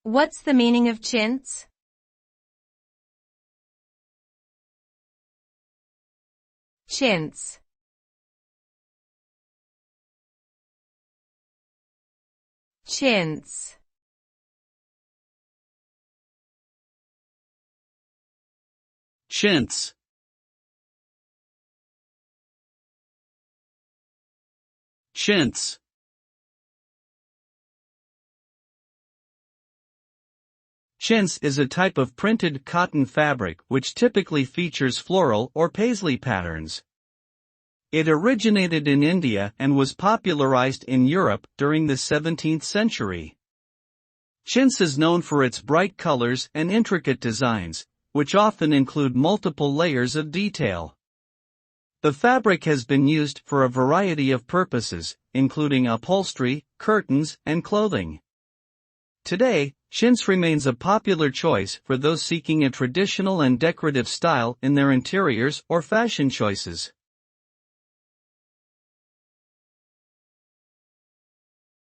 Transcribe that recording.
What's the meaning of chintz? Chintz. Chintz. Chintz. Chintz. Chintz is a type of printed cotton fabric which typically features floral or paisley patterns. It originated in India and was popularized in Europe during the 17th century. Chintz is known for its bright colors and intricate designs, which often include multiple layers of detail. The fabric has been used for a variety of purposes, including upholstery, curtains, and clothing. Today, chintz remains a popular choice for those seeking a traditional and decorative style in their interiors or fashion choices.